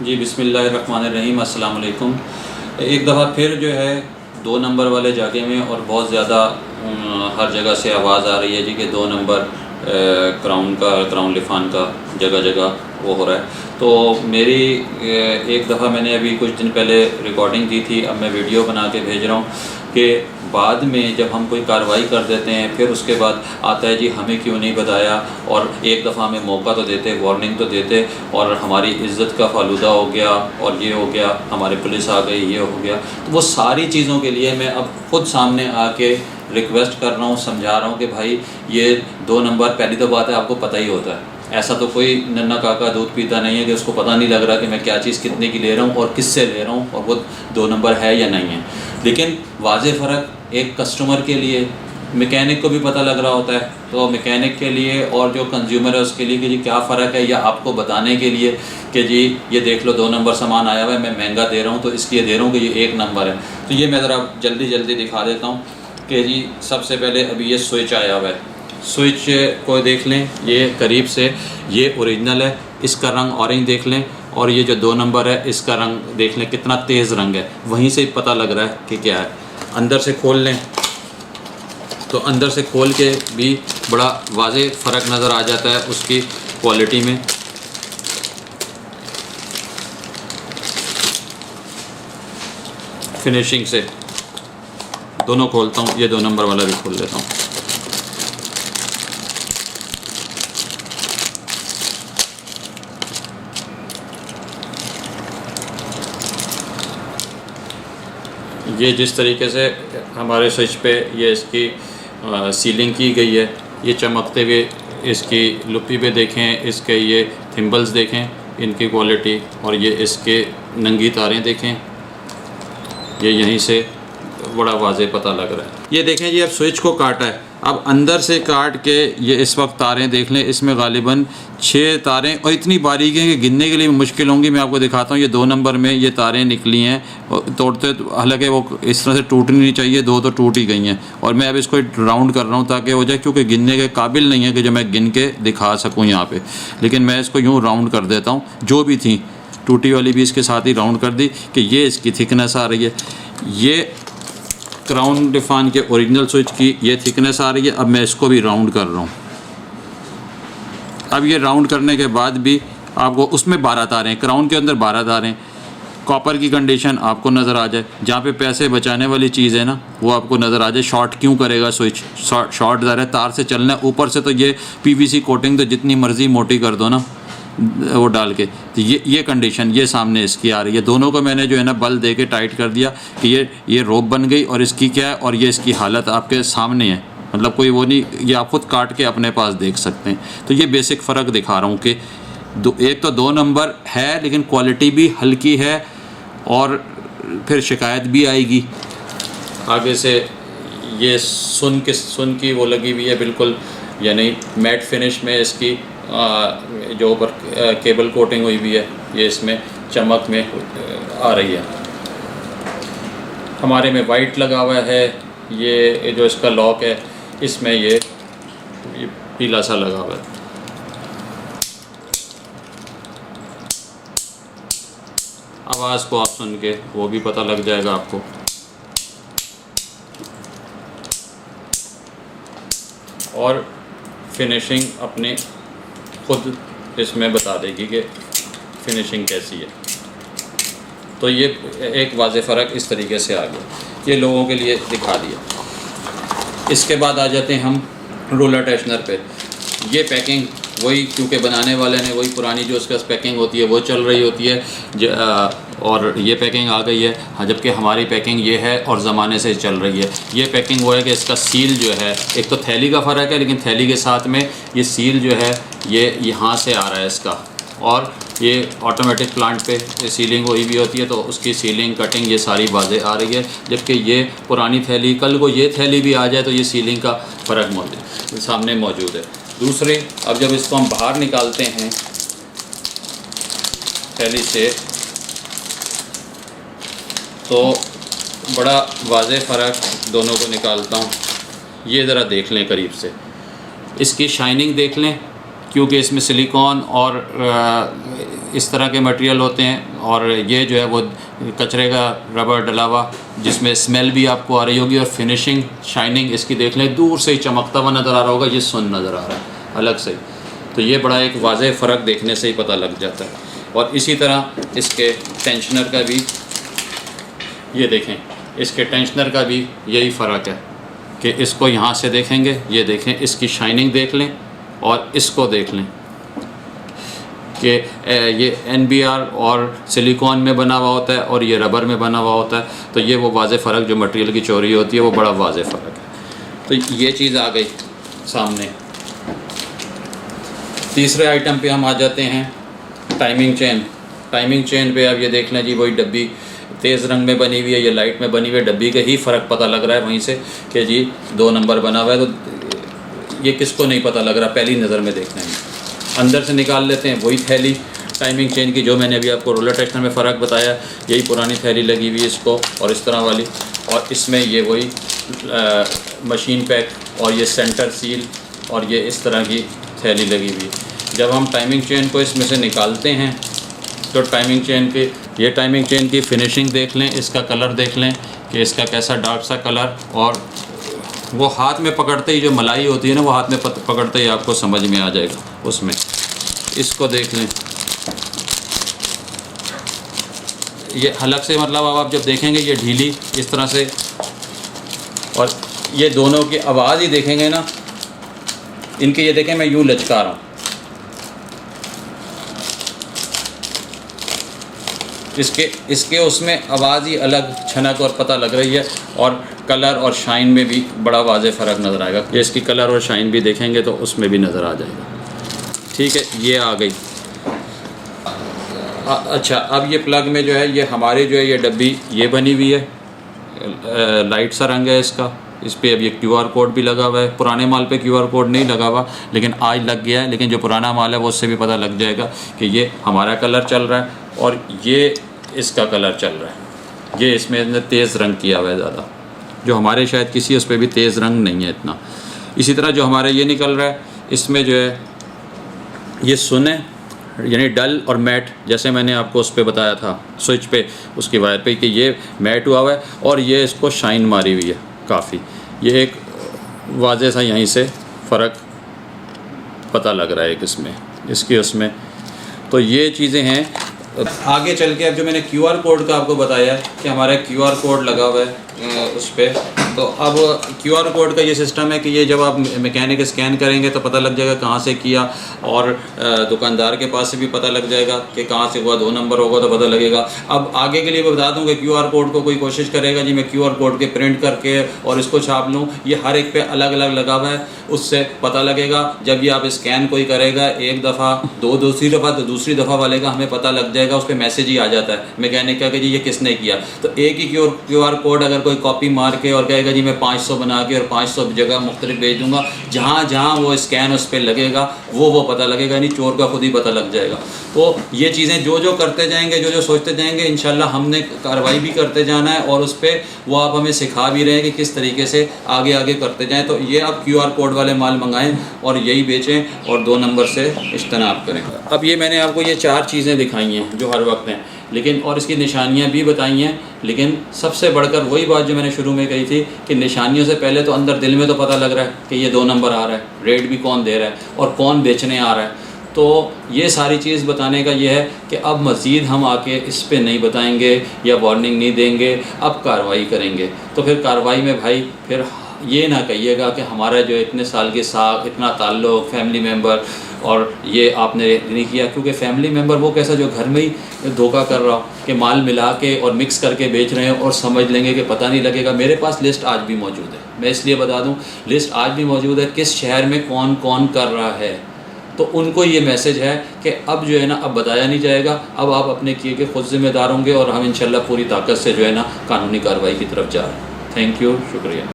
जी बिस्मिल्लाहिर्रहमानिर्रहीम, अस्सलाम वालेकुम। एक दफ़ा फिर जो है 2 नंबर वाले जागे में और बहुत ज़्यादा हर जगह से आवाज़ आ रही है जी कि 2 नंबर क्राउन लिफान का जगह जगह वो हो रहा है। तो मेरी एक दफ़ा मैंने अभी कुछ दिन पहले रिकॉर्डिंग की थी, अब मैं वीडियो बना के भेज रहा हूँ कि बाद में जब हम कोई कार्रवाई कर देते हैं फिर उसके बाद आता है जी हमें क्यों नहीं बताया, और एक दफ़ा हमें मौका तो देते, वार्निंग तो देते, और हमारी इज़्ज़त का फालूदा हो गया और ये हो गया, हमारी पुलिस आ गई, ये हो गया। तो वो सारी चीज़ों के लिए मैं अब ख़ुद सामने आके रिक्वेस्ट कर रहा हूँ, समझा रहा हूँ कि भाई ये 2 नंबर, पहली तो बात है आपको पता ही होता है, ऐसा तो कोई नन्ना काका दूध पीता नहीं है कि उसको पता नहीं लग रहा कि मैं क्या चीज़ कितने की ले रहा हूँ और किससे ले रहा हूँ और वो 2 नंबर है या नहीं है। लेकिन वाज़ेह फ़र्क एक कस्टमर के लिए, मैकेनिक को भी पता लग रहा होता है, तो मैकेनिक के लिए और जो कंज्यूमर है उसके लिए कि जी क्या फ़र्क है, या आपको बताने के लिए कि जी ये देख लो 2 नंबर सामान आया हुआ है, मैं महंगा दे रहा हूँ तो इसलिए दे रहा हूँ कि ये 1 नंबर है। तो ये मैं ज़रा जल्दी दिखा देता हूँ कि जी सबसे पहले अभी ये स्विच आया हुआ है, स्विच को देख लें, ये करीब से ये ओरिजिनल है, इसका रंग ऑरेंज देख लें, और ये जो 2 नंबर है इसका रंग देख लें कितना तेज़ रंग है, वहीं से पता लग रहा है कि क्या है। अंदर से खोल लें तो अंदर से खोल के भी बड़ा वाज़ेह फ़र्क नज़र आ जाता है उसकी क्वालिटी में। फिनिशिंग से दोनों खोलता हूँ, ये 2 नंबर वाला भी खोल लेता हूँ। ये जिस तरीके से हमारे स्विच पे ये इसकी सीलिंग की गई है, ये चमकते हुए इसकी लुपी पे देखें, इसके ये थिम्बल्स देखें, इनकी क्वालिटी, और ये इसके नंगी तारें देखें, ये यहीं से बड़ा वाज़ेह पता लग रहा है। ये देखें जी, अब स्विच को काटा है, अब अंदर से काट के ये इस वक्त तारें देख लें, इसमें गालिबन 6 तारें, और इतनी बारीक हैं कि गिनने के लिए मुश्किल होंगी। मैं आपको दिखाता हूँ, ये 2 नंबर में ये तारें निकली हैं, तोड़ते हालांकि वो इस तरह से टूटनी नहीं चाहिए, 2 तो टूट ही गई हैं, और मैं अब इसको राउंड कर रहा हूँ ताकि हो जाए, क्योंकि गिनने के काबिल नहीं है कि जो मैं गिन के दिखा सकूँ यहाँ पर। लेकिन मैं इसको यूँ राउंड कर देता हूँ, जो भी थी टूटी वाली भी इसके साथ ही राउंड कर दी कि ये इसकी थिकनेस आ रही है। ये क्राउन लिफान के ओरिजिनल स्विच की ये थिकनेस आ रही है। अब मैं इसको भी राउंड कर रहा हूँ। अब ये राउंड करने के बाद भी आपको उसमें 12 तारें, क्राउन के अंदर 12 तारें, कॉपर की कंडीशन आपको नज़र आ जाए, जहाँ पे पैसे बचाने वाली चीज़ है ना वो आपको नज़र आ जाए। शॉर्ट क्यों करेगा स्विच, शॉर्ट ज़रा तार से चलना है, ऊपर से तो ये पीवीसी कोटिंग तो जितनी मर्ज़ी मोटी कर दो ना वो डाल के, तो ये कंडीशन ये सामने इसकी आ रही है। दोनों को मैंने जो है ना बल दे के टाइट कर दिया कि ये रोप बन गई, और इसकी क्या है, और ये इसकी हालत आपके सामने है, मतलब कोई वो नहीं, ये आप खुद काट के अपने पास देख सकते हैं। तो ये बेसिक फ़र्क दिखा रहा हूँ कि एक तो 2 नंबर है लेकिन क्वालिटी भी हल्की है, और फिर शिकायत भी आएगी आगे से। ये सुन की वो लगी हुई है बिल्कुल, यानी मैट फिनिश में इसकी जो ऊपर केबल कोटिंग हुई भी है, ये इसमें चमक में आ रही है। हमारे में वाइट लगा हुआ है, ये जो इसका लॉक है इसमें ये पीला सा लगा हुआ है। आवाज़ को आप सुन के वो भी पता लग जाएगा आपको। और फिनिशिंग अपनी खुद इसमें बता देगी कि फिनिशिंग कैसी है। तो ये एक वाज़ेह फ़र्क इस तरीके से आ गया, ये लोगों के लिए दिखा दिया। इसके बाद आ जाते हैं हम रोलर टेशनर पे। ये पैकिंग वही, क्योंकि बनाने वाले ने वही पुरानी जो उसका पैकिंग होती है वो चल रही होती है, और ये पैकिंग आ गई है, जबकि हमारी पैकिंग ये है और ज़माने से चल रही है। ये पैकिंग वो है कि इसका सील जो है, एक तो थैली का फ़र्क है, लेकिन थैली के साथ में ये सील जो है ये यहाँ से आ रहा है इसका, और ये ऑटोमेटिक प्लांट पे सीलिंग हुई भी होती है, तो उसकी सीलिंग कटिंग ये सारी वाज़ेह आ रही है। जबकि ये पुरानी थैली, कल को ये थैली भी आ जाए तो ये सीलिंग का फ़र्क सामने मौजूद है। दूसरे, अब जब इसको हम बाहर निकालते हैं थैली से, तो बड़ा वाज़ेह फ़र्क दोनों को निकालता हूँ। ये ज़रा देख लें करीब से, इसकी शाइनिंग देख लें, क्योंकि इसमें सिलिकॉन और इस तरह के मटेरियल होते हैं, और ये जो है वो कचरे का रबर डला हुआ, जिसमें स्मेल भी आपको आ रही होगी, और फिनिशिंग शाइनिंग इसकी देख लें, दूर से ही चमकता हुआ नज़र आ रहा होगा, ये सुन नज़र आ रहा है अलग से। तो ये बड़ा एक वाज़ेह फ़र्क देखने से ही पता लग जाता है। और इसी तरह इसके टेंशनर का भी ये देखें, इसके टेंशनर का भी यही फ़र्क है कि इसको यहाँ से देखेंगे, ये देखें इसकी शाइनिंग देख लें, और इसको देख लें कि ये NBR और सिलिकॉन में बना हुआ होता है और ये रबर में बना हुआ होता है। तो ये वो वाज़ेह फ़र्क जो मटेरियल की चोरी होती है, वो बड़ा वाज़ेह फ़र्क है। तो ये चीज़ आ गई सामने। तीसरे आइटम पे हम आ जाते हैं, टाइमिंग चेन। टाइमिंग चेन पे अब ये देख लें जी, वही डब्बी तेज़ रंग में बनी हुई है, ये लाइट में बनी हुई है, डब्बी का ही फ़र्क पता लग रहा है वहीं से कि जी 2 नंबर बना हुआ है। तो ये किसको नहीं पता लग रहा, पहली नज़र में देखना है। अंदर से निकाल लेते हैं, वही थैली टाइमिंग चेन की जो मैंने अभी आपको रोलर टेक्सचर में फ़र्क बताया, यही पुरानी थैली लगी हुई है इसको, और इस तरह वाली, और इसमें ये वही मशीन पैक, और ये सेंटर सील, और ये इस तरह की थैली लगी हुई है। जब हम टाइमिंग चेन को इसमें से निकालते हैं तो टाइमिंग चेन की, ये टाइमिंग चेन की फिनिशिंग देख लें, इसका कलर देख लें कि इसका कैसा डार्क सा कलर, और वो हाथ में पकड़ते ही जो मलाई होती है ना, वो हाथ में पकड़ते ही आपको समझ में आ जाएगा उसमें। इसको देख लें, ये हलक से मतलब अब आप जब देखेंगे ये ढीली इस तरह से, और ये दोनों की आवाज़ ही देखेंगे ना, इनके ये देखें मैं यूँ लचका रहा हूँ, इसके उसमें आवाज़ ही अलग छनक और पता लग रही है, और कलर और शाइन में भी बड़ा वाज़ेह फ़र्क नज़र आएगा। ये इसकी कलर और शाइन भी देखेंगे तो उसमें भी नज़र आ जाएगा। ठीक है, ये आ गई। अच्छा, अब ये प्लग में जो है, ये हमारी जो है ये डब्बी ये बनी हुई है, लाइट सा रंग है इसका, इस पर अब ये QR कोड भी लगा हुआ है। पुराने माल पे QR कोड नहीं लगा हुआ, लेकिन आज लग गया है। लेकिन जो पुराना माल है वो उससे भी पता लग जाएगा कि ये हमारा कलर चल रहा है और ये इसका कलर चल रहा है। ये इसमें तेज़ रंग किया हुआ है ज़्यादा, जो हमारे शायद किसी उस पर भी तेज़ रंग नहीं है इतना। इसी तरह जो हमारे ये निकल रहा है, इसमें जो है ये सुने, यानी डल और मैट, जैसे मैंने आपको उस पर बताया था स्विच पे, उसकी वायर पे, कि ये मैट हुआ हुआ है और ये इसको शाइन मारी हुई है काफ़ी। ये एक वाज़ेह सा यहीं से फ़र्क पता लग रहा है एक इसमें, इसके उसमें। तो ये चीज़ें हैं। आगे चल के अब जो मैंने QR कोड का आपको बताया कि हमारा QR कोड लगा हुआ है उस पर, तो अब QR कोड का ये सिस्टम है कि ये जब आप मैकेनिक स्कैन करेंगे तो पता लग जाएगा कहाँ से किया, और दुकानदार के पास से भी पता लग जाएगा कि कहाँ से हुआ। 2 नंबर होगा तो पता लगेगा। अब आगे के लिए मैं बता दूँ कि QR कोड को कोई कोशिश करेगा जी मैं QR कोड के प्रिंट करके और इसको छाप लूँ, ये हर एक पे अलग अलग लगा हुआ है, उससे पता लगेगा। जब ये आप स्कैन कोई करेगा एक दफ़ा, दूसरी दफ़ा, तो दूसरी दफ़ा वाले का हमें पता लग जाएगा, उस पर मैसेज ही आ जाता है मैकेनिक का कि जी ये किसने किया। तो एक ही QR कोड अगर कोई कॉपी मार के और कहेगा जी मैं 500 बना के और 500 जगह मुख्तलिफ भेज दूँगा, जहाँ जहाँ वो स्कैन उस पर लगेगा वो पता लगेगा, यानी चोर का खुद ही पता लग जाएगा। तो ये चीज़ें जो जो करते जाएंगे, जो जो सोचते जाएंगे, इंशाल्लाह हमने कार्रवाई भी करते जाना है, और उस पर वो आप हमें सिखा भी रहे हैं कि किस तरीके से आगे आगे करते जाएँ। तो ये आप QR कोड वाले माल मंगाएँ और यही बेचें और 2 नंबर से इज्तनाब करें। अब ये मैंने आपको ये 4 चीज़ें दिखाई हैं जो हर वक्त हैं, लेकिन और इसकी निशानियाँ भी बताई हैं, लेकिन सबसे बढ़कर वही बात जो मैंने शुरू में कही थी कि निशानियों से पहले तो अंदर दिल में तो पता लग रहा है कि ये 2 नंबर आ रहा है, रेट भी कौन दे रहा है और कौन बेचने आ रहा है। तो ये सारी चीज़ बताने का ये है कि अब मज़ीद हम आके इस पे नहीं बताएंगे या वार्निंग नहीं देंगे, अब कार्रवाई करेंगे। तो फिर कार्रवाई में भाई फिर ये ना कहिएगा कि हमारा जो इतने साल के साथ इतना ताल्लुक़, फैमिली मेम्बर, और ये आपने नहीं किया, क्योंकि फैमिली मेम्बर वो कैसा जो घर में ही धोखा कर रहा हो कि माल मिला के और मिक्स करके बेच रहे हैं और समझ लेंगे कि पता नहीं लगेगा। मेरे पास लिस्ट आज भी मौजूद है, मैं इसलिए बता दूं, लिस्ट आज भी मौजूद है किस शहर में कौन कौन कर रहा है। तो उनको ये मैसेज है कि अब जो है ना, अब बताया नहीं जाएगा, अब आप अपने किए के खुद ज़िम्मेदार होंगे, और हम इंशाल्लाह पूरी ताकत से जो है ना कानूनी कार्रवाई की तरफ जा रहे हैं। थैंक यू, शुक्रिया।